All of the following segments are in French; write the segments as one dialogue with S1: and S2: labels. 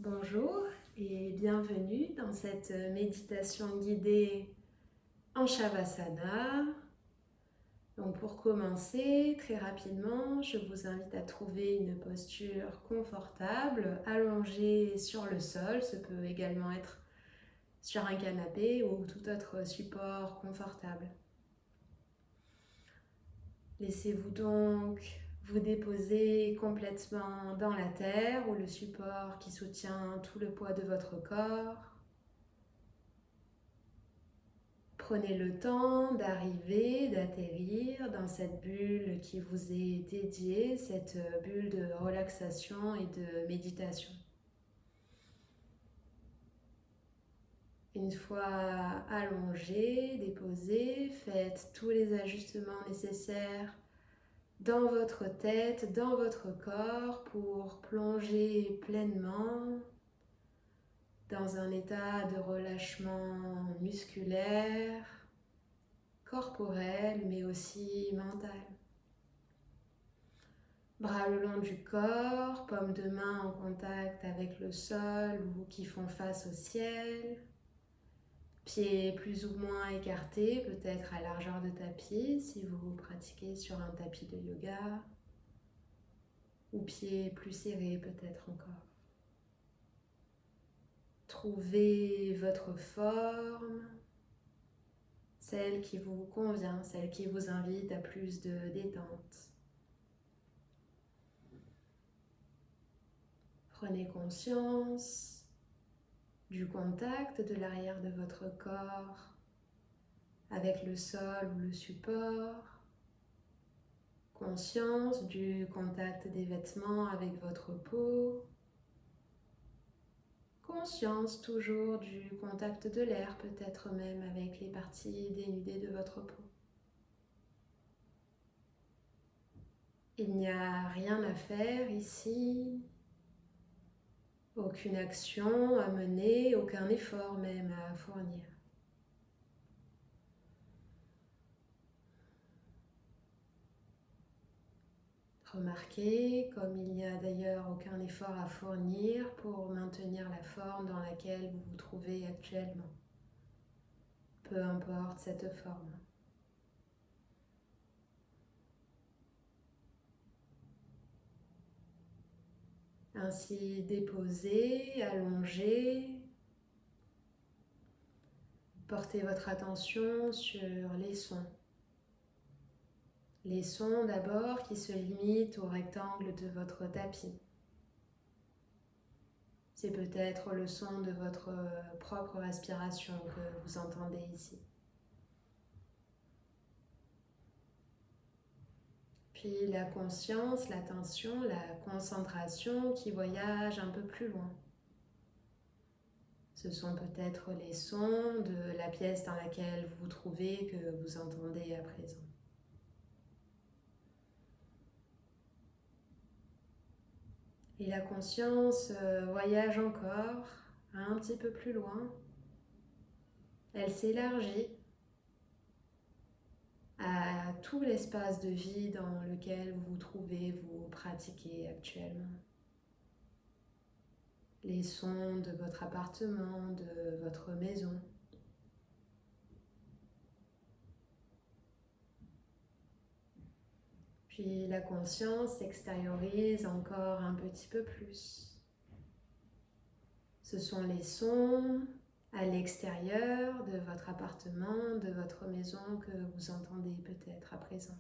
S1: Bonjour et bienvenue dans cette méditation guidée en Shavasana. Donc pour commencer, très rapidement, je vous invite à trouver une posture confortable, allongée sur le sol. Ce peut également être sur un canapé ou tout autre support confortable. Laissez-vous donc vous déposer complètement dans la terre ou le support qui soutient tout le poids de votre corps. Prenez le temps d'arriver, d'atterrir dans cette bulle qui vous est dédiée, cette bulle de relaxation et de méditation. Une fois allongé, déposé, faites tous les ajustements nécessaires dans votre tête, dans votre corps pour plonger pleinement dans un état de relâchement musculaire, corporel, mais aussi mental. Bras le long du corps, paumes de main en contact avec le sol ou qui font face au ciel. Pieds plus ou moins écartés, peut-être à largeur de tapis si vous pratiquez sur un tapis de yoga. Ou pieds plus serrés peut-être encore. Trouvez votre forme, celle qui vous convient, celle qui vous invite à plus de détente. Prenez conscience du contact de l'arrière de votre corps avec le sol ou le support. Conscience du contact des vêtements avec votre peau. Conscience toujours du contact de l'air, peut-être même avec les parties dénudées de votre peau. Il n'y a rien à faire ici, aucune action à mener, aucun effort même à fournir. Remarquez, comme il n'y a d'ailleurs aucun effort à fournir pour maintenir la forme dans laquelle vous vous trouvez actuellement. Peu importe cette forme. Ainsi déposé, allongé, portez votre attention sur les sons. Les sons d'abord qui se limitent au rectangle de votre tapis. C'est peut-être le son de votre propre respiration que vous entendez ici. Puis la conscience, l'attention, la concentration qui voyage un peu plus loin. Ce sont peut-être les sons de la pièce dans laquelle vous vous trouvez que vous entendez à présent. Et la conscience voyage encore un petit peu plus loin. Elle s'élargit à tout l'espace de vie dans lequel vous vous trouvez, vous pratiquez actuellement. Les sons de votre appartement, de votre maison. Puis la conscience s'extériorise encore un petit peu plus. Ce sont les sons à l'extérieur de votre appartement, de votre maison que vous entendez peut-être à présent.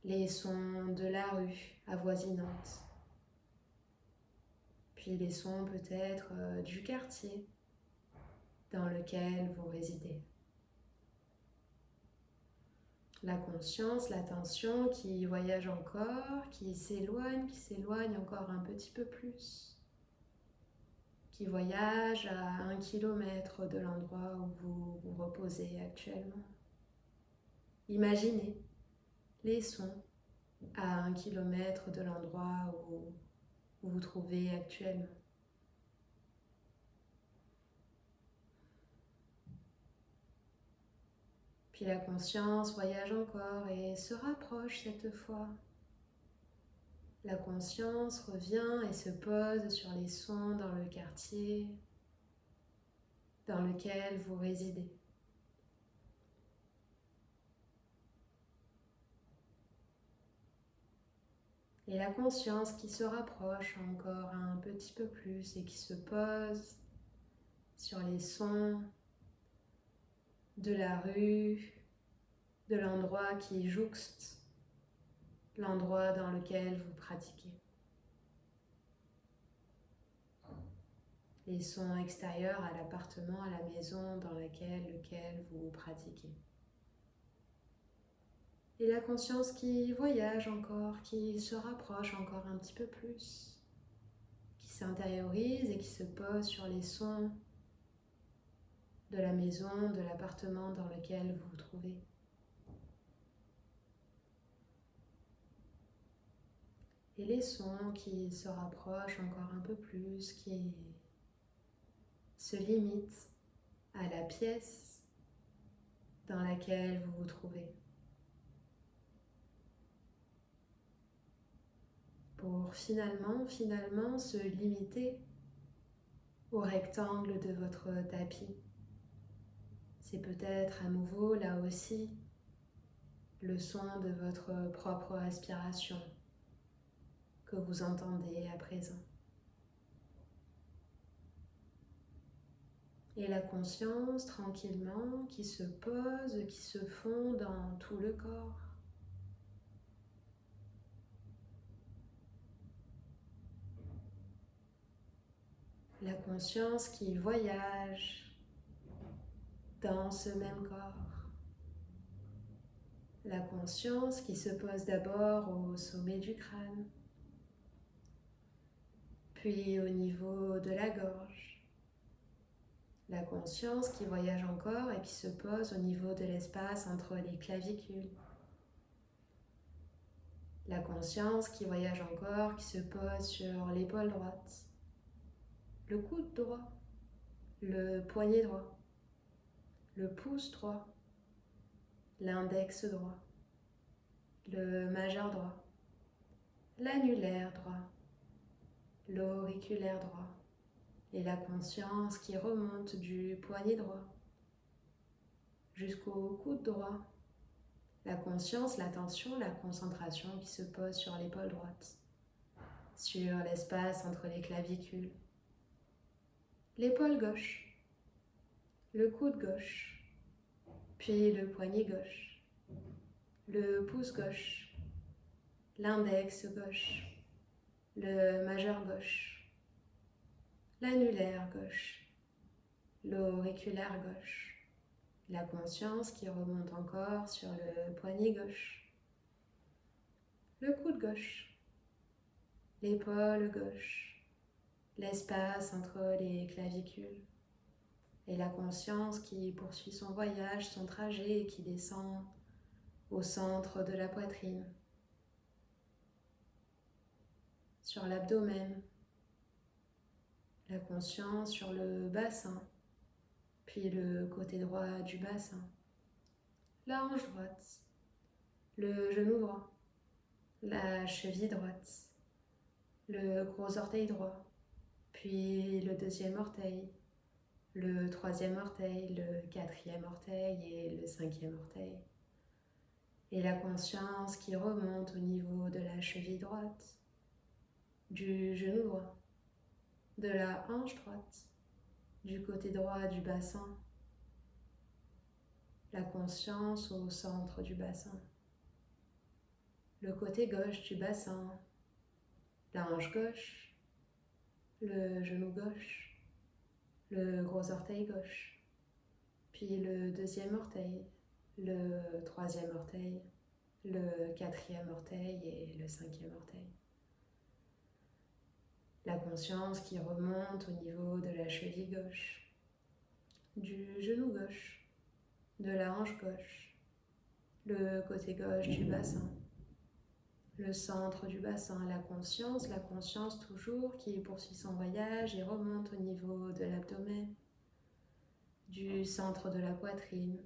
S1: Les sons de la rue avoisinante. Puis les sons peut-être du quartier dans lequel vous résidez. La conscience, l'attention qui voyage encore, qui s'éloigne encore un petit peu plus. Qui voyage à 1 kilomètre de l'endroit où vous vous reposez actuellement. Imaginez les sons à 1 kilomètre de l'endroit où vous vous trouvez actuellement. Puis la conscience voyage encore et se rapproche cette fois. La conscience revient et se pose sur les sons dans le quartier dans lequel vous résidez. Et la conscience qui se rapproche encore un petit peu plus et qui se pose sur les sons de la rue, de l'endroit qui jouxte l'endroit dans lequel vous pratiquez. Les sons extérieurs à l'appartement, à la maison dans lequel vous pratiquez. Et la conscience qui voyage encore, qui se rapproche encore un petit peu plus, qui s'intériorise et qui se pose sur les sons de la maison, de l'appartement dans lequel vous vous trouvez. Et les sons qui se rapprochent encore un peu plus, qui se limitent à la pièce dans laquelle vous vous trouvez. Pour finalement se limiter au rectangle de votre tapis. C'est peut-être à nouveau là aussi le son de votre propre respiration que vous entendez à présent. Et la conscience tranquillement qui se pose, qui se fond dans tout le corps. La conscience qui voyage dans ce même corps. La conscience qui se pose d'abord au sommet du crâne, puis au niveau de la gorge. La conscience qui voyage encore et qui se pose au niveau de l'espace entre les clavicules. La conscience qui voyage encore, qui se pose sur l'épaule droite, le coude droit, le poignet droit, le pouce droit, l'index droit, le majeur droit, l'annulaire droit, l'auriculaire droit et la conscience qui remonte du poignet droit jusqu'au coude droit. La conscience, l'attention, la concentration qui se pose sur l'épaule droite, sur l'espace entre les clavicules, l'épaule gauche, le coude gauche, puis le poignet gauche, le pouce gauche, l'index gauche, le majeur gauche, l'annulaire gauche, l'auriculaire gauche. La conscience qui remonte encore sur le poignet gauche, le coude gauche, l'épaule gauche, l'espace entre les clavicules. Et la conscience qui poursuit son voyage, son trajet et qui descend au centre de la poitrine, sur l'abdomen, la conscience sur le bassin, puis le côté droit du bassin, la hanche droite, le genou droit, la cheville droite, le gros orteil droit, puis le deuxième orteil, le troisième orteil, le quatrième orteil et le cinquième orteil. Et la conscience qui remonte au niveau de la cheville droite, du genou droit, de la hanche droite, du côté droit du bassin, la conscience au centre du bassin, le côté gauche du bassin, la hanche gauche, le genou gauche, le gros orteil gauche, puis le deuxième orteil, le troisième orteil, le quatrième orteil et le cinquième orteil. La conscience qui remonte au niveau de la cheville gauche, du genou gauche, de la hanche gauche, le côté gauche du bassin, le centre du bassin, la conscience toujours qui poursuit son voyage et remonte au niveau de l'abdomen, du centre de la poitrine,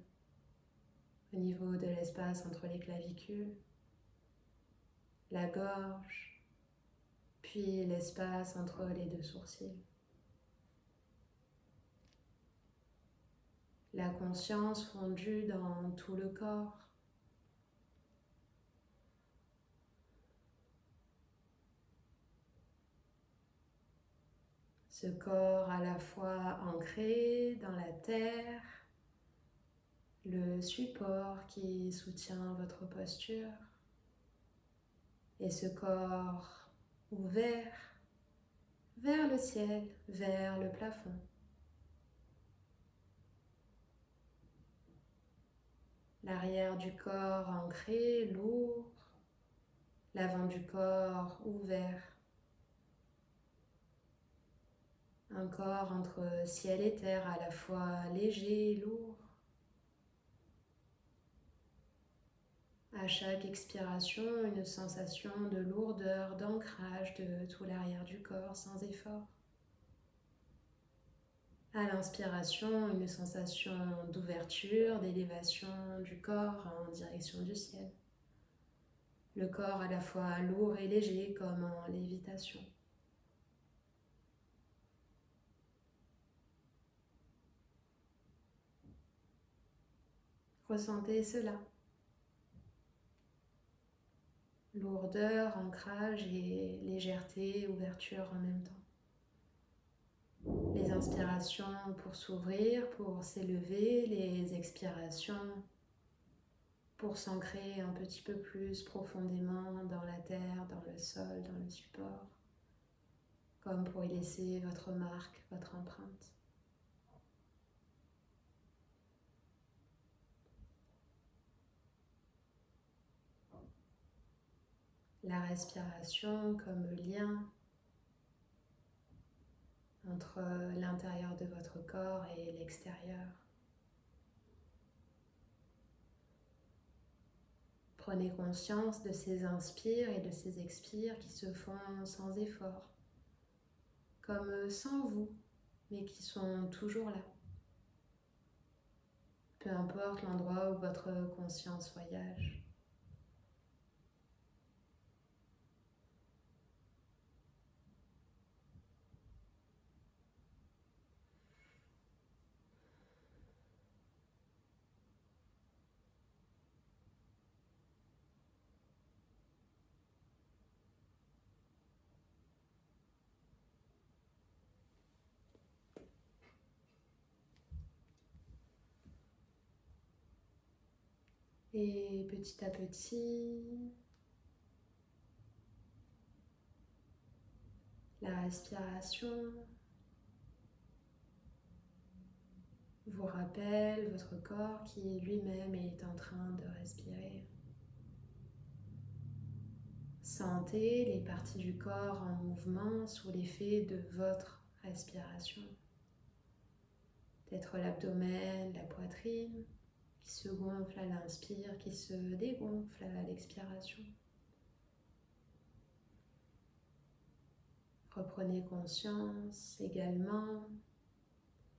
S1: au niveau de l'espace entre les clavicules, la gorge, puis l'espace entre les deux sourcils. La conscience fondue dans tout le corps. Ce corps à la fois ancré dans la terre, le support qui soutient votre posture, et ce corps ouvert vers le ciel, vers le plafond. L'arrière du corps ancré, lourd, l'avant du corps ouvert. Un corps entre ciel et terre à la fois léger et lourd. À chaque expiration, une sensation de lourdeur, d'ancrage de tout l'arrière du corps sans effort. À l'inspiration, une sensation d'ouverture, d'élévation du corps en direction du ciel. Le corps à la fois lourd et léger comme en lévitation. Ressentez cela. Lourdeur, ancrage et légèreté, ouverture en même temps. Les inspirations pour s'ouvrir, pour s'élever, les expirations pour s'ancrer un petit peu plus profondément dans la terre, dans le sol, dans le support, comme pour y laisser votre marque, votre empreinte. La respiration comme lien entre l'intérieur de votre corps et l'extérieur. Prenez conscience de ces inspires et de ces expires qui se font sans effort, comme sans vous, mais qui sont toujours là. Peu importe l'endroit où votre conscience voyage. Et petit à petit, la respiration vous rappelle votre corps qui lui-même est en train de respirer. Sentez les parties du corps en mouvement sous l'effet de votre respiration. Peut-être l'abdomen, la poitrine qui se gonfle à l'inspire, qui se dégonfle à l'expiration. Reprenez conscience également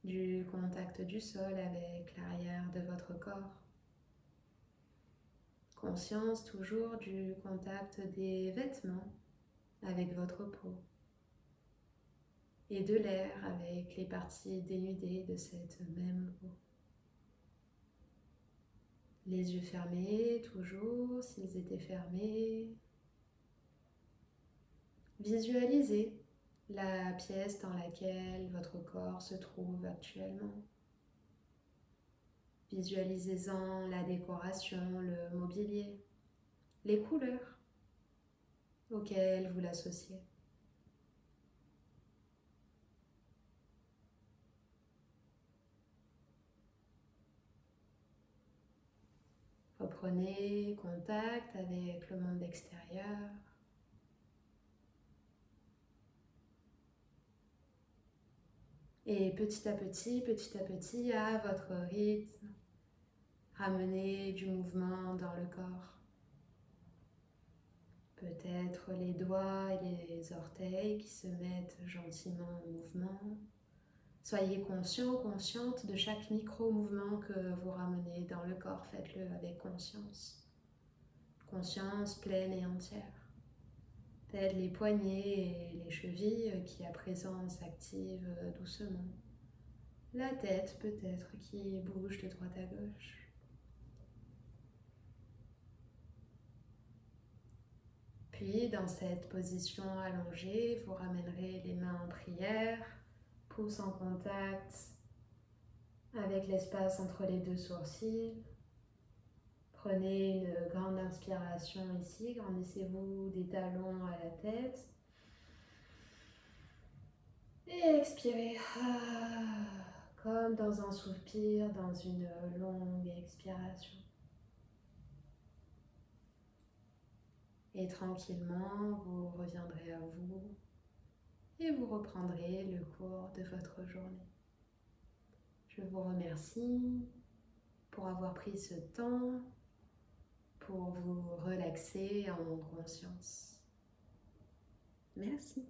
S1: du contact du sol avec l'arrière de votre corps. Conscience toujours du contact des vêtements avec votre peau et de l'air avec les parties dénudées de cette même peau. Les yeux fermés, toujours, s'ils étaient fermés. Visualisez la pièce dans laquelle votre corps se trouve actuellement. Visualisez-en la décoration, le mobilier, les couleurs auxquelles vous l'associez. Reprenez contact avec le monde extérieur. Et petit à petit, à votre rythme, ramenez du mouvement dans le corps. Peut-être les doigts et les orteils qui se mettent gentiment en mouvement. Soyez conscient, consciente de chaque micro-mouvement que vous ramenez dans le corps. Faites-le avec conscience. Conscience pleine et entière. Peut-être les poignets et les chevilles qui à présent s'activent doucement. La tête peut-être qui bouge de droite à gauche. Puis dans cette position allongée, vous ramènerez les mains en prière, pouce en contact avec l'espace entre les deux sourcils. Prenez une grande inspiration ici, grandissez-vous des talons à la tête. Et expirez, comme dans un soupir, dans une longue expiration. Et tranquillement, vous reviendrez à vous et vous reprendrez le cours de votre journée. Je vous remercie pour avoir pris ce temps pour vous relaxer en conscience. Merci.